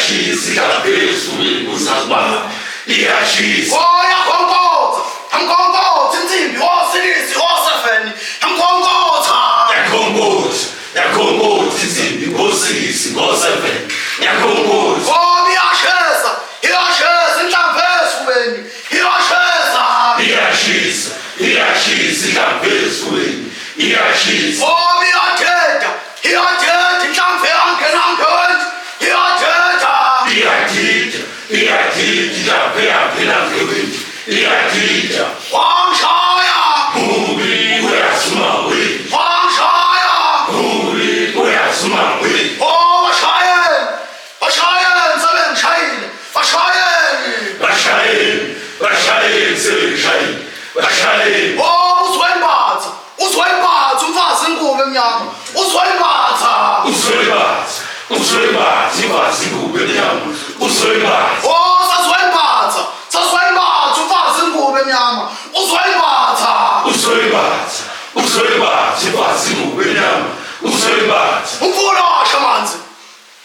iyashisa phezulu usazibamba iyashisa yakhonkoza amkhonkoza insimbi osilisi o7 amkhonkoza yakhonkoza insimbi ngosisi ngo7 yakhonkoza iyashesa inhlamvu esifubeni iyashesa inhlamvu esifubeni iyashisa iyathetha inhlamvu yangenangeni inhlamvu yangenangeni iyathetha wangishaya ubi uyasuma wena wangishaya ubi uyasuma wena bashayeli sebengishayile bashayeli sebengishayile uzoyimbatha umfazi ingubo emnyama uzoyimbatha imfazi ingubo emnyama uzoyimbatha sazoyimbatha umfazi ingubo emnyama uzoyimbatha imfazi ingubo emnyama uzoyimbatha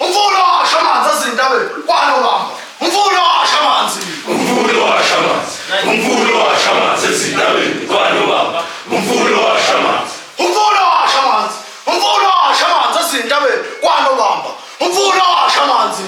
umfula washa amanzi ezintabeni kwanobamba umfula washa amanzi ezintabeni kwanobamba umfula washa amanzi ezintabeni kwanobamba umfula washa amanzi